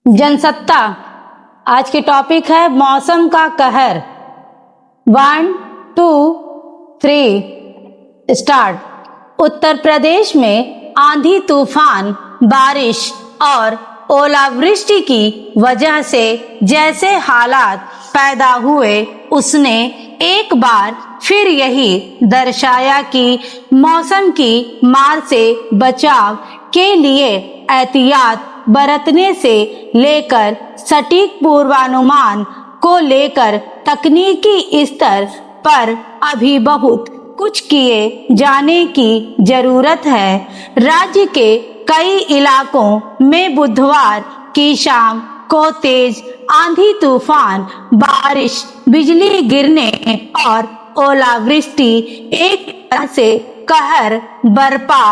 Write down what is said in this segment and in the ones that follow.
जनसत्ता। आज की टॉपिक है मौसम का कहर। 1, 2, 3 स्टार्ट। उत्तर प्रदेश में आंधी तूफान, बारिश और ओलावृष्टि की वजह से जैसे हालात पैदा हुए, उसने एक बार फिर यही दर्शाया कि मौसम की मार से बचाव के लिए एहतियात बरतने से लेकर सटीक पूर्वानुमान को लेकर तकनीकी स्तर पर अभी बहुत कुछ किए जाने की जरूरत है। राज्य के कई इलाकों में बुधवार की शाम को तेज आंधी तूफान, बारिश, बिजली गिरने और ओलावृष्टि एक तरह से कहर बरपा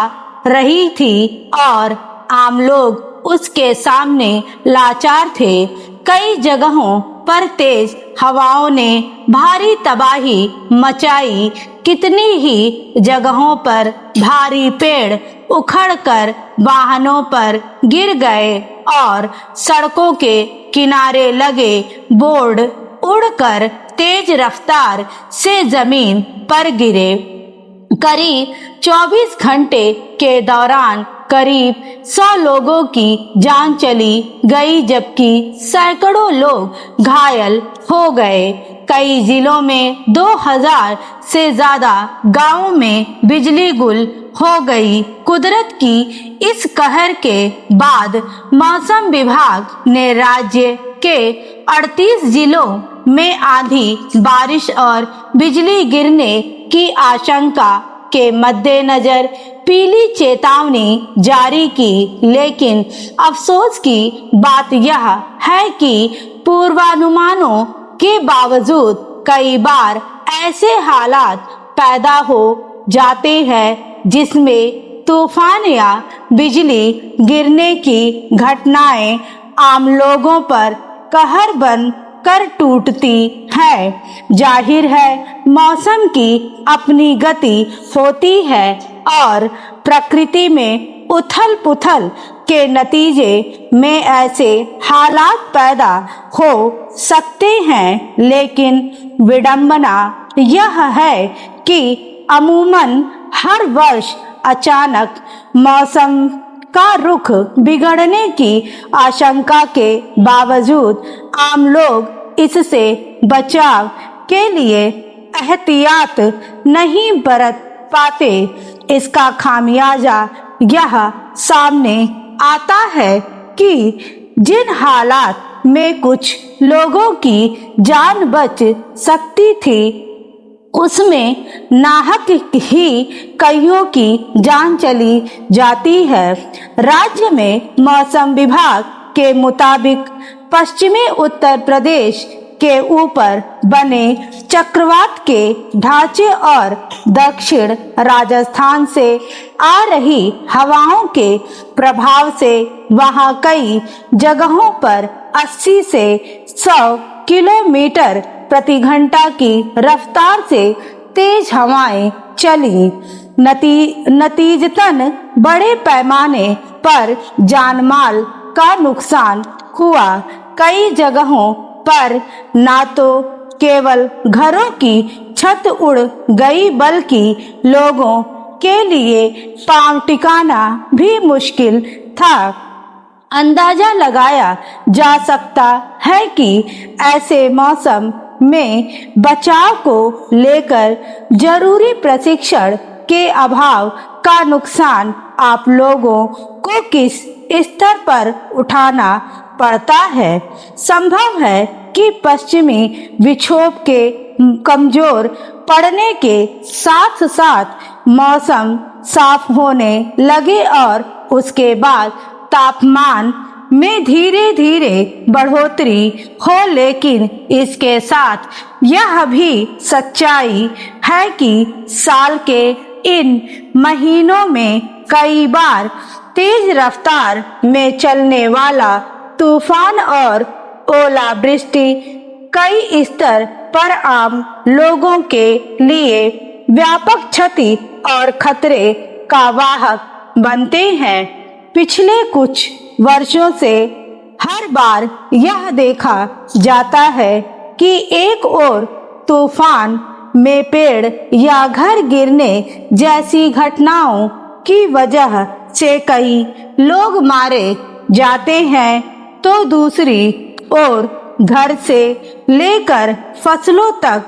रही थी और आम लोग उसके सामने लाचार थे। कई जगहों पर तेज हवाओं ने भारी तबाही मचाई। कितनी ही जगहों पर भारी पेड़ उखड़कर वाहनों पर गिर गए और सड़कों के किनारे लगे बोर्ड उड़कर तेज रफ्तार से जमीन पर गिरे। करीब 24 घंटे के दौरान करीब 100 लोगों की जान चली गई, जबकि सैकड़ों लोग घायल हो गए। कई जिलों में 2000 से ज्यादा गांवों में बिजली गुल हो गई। कुदरत की इस कहर के बाद मौसम विभाग ने राज्य के 38 जिलों में आंधी, बारिश और बिजली गिरने की आशंका के मद्देनजर पीली चेतावनी जारी की। लेकिन अफसोस की बात यह है कि पूर्वानुमानों के बावजूद कई बार ऐसे हालात पैदा हो जाते हैं जिसमें तूफान या बिजली गिरने की घटनाएं आम लोगों पर कहर बन कर टूटती है। जाहिर है मौसम की अपनी गति होती है और प्रकृति में उथल पुथल के नतीजे में ऐसे हालात पैदा हो सकते हैं। लेकिन विडंबना यह है कि अमूमन हर वर्ष अचानक मौसम का रुख बिगड़ने की आशंका के बावजूद आम लोग इससे बचाव के लिए एहतियात नहीं बरत पाते। इसका खामियाजा यह सामने आता है कि जिन हालात में कुछ लोगों की जान बच सकती थी, उसमें नाहक ही कईयों की जान चली जाती है। राज्य में मौसम विभाग के मुताबिक पश्चिमी उत्तर प्रदेश के ऊपर बने चक्रवात के ढांचे और दक्षिण राजस्थान से आ रही हवाओं के प्रभाव से वहां कई जगहों पर 80 से 100 किलोमीटर प्रति घंटा की रफ्तार से तेज हवाएं चली। नतीजतन बड़े पैमाने पर जानमाल का नुकसान हुआ। कई जगहों पर ना तो केवल घरों की छत उड़ गई, बल्कि लोगों के लिए पांव टिकाना भी मुश्किल था। अंदाजा लगाया जा सकता है कि ऐसे मौसम में बचाव को लेकर जरूरी प्रशिक्षण के अभाव का नुकसान आप लोगों को किस स्तर पर उठाना पड़ता है। संभव है कि पश्चिमी विक्षोभ के कमजोर पड़ने के साथ साथ मौसम साफ होने लगे और उसके बाद तापमान में धीरे धीरे बढ़ोतरी हो। लेकिन इसके साथ यह भी सच्चाई है कि साल के इन महीनों में कई बार तेज रफ्तार में चलने वाला तूफान और ओलावृष्टि कई स्तर पर आम लोगों के लिए व्यापक क्षति और खतरे का वाहक बनते हैं। पिछले कुछ वर्षों से हर बार यह देखा जाता है कि एक और तूफान में पेड़ या घर गिरने जैसी घटनाओं की वजह से कई लोग मारे जाते हैं, तो दूसरी ओर घर से लेकर फसलों तक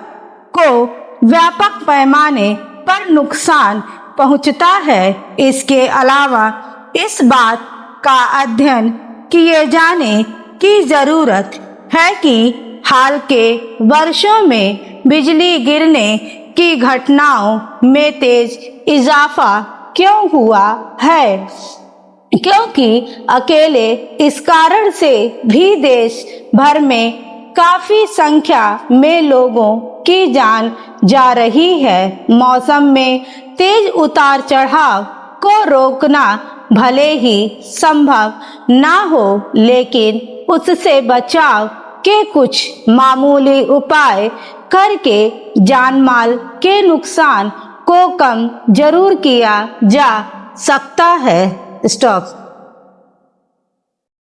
को व्यापक पैमाने पर नुकसान पहुंचता है। इसके अलावा इस बात का अध्ययन किए जाने की जरूरत है कि हाल के वर्षों में बिजली गिरने की घटनाओं में तेज इजाफा क्यों हुआ है, क्योंकि अकेले इस कारण से भी देश भर में काफी संख्या में लोगों की जान जा रही है। मौसम में तेज उतार चढ़ाव को रोकना भले ही संभव ना हो, लेकिन उससे बचाव के कुछ मामूली उपाय करके जानमाल के नुकसान को कम जरूर किया जा सकता है। स्टॉप।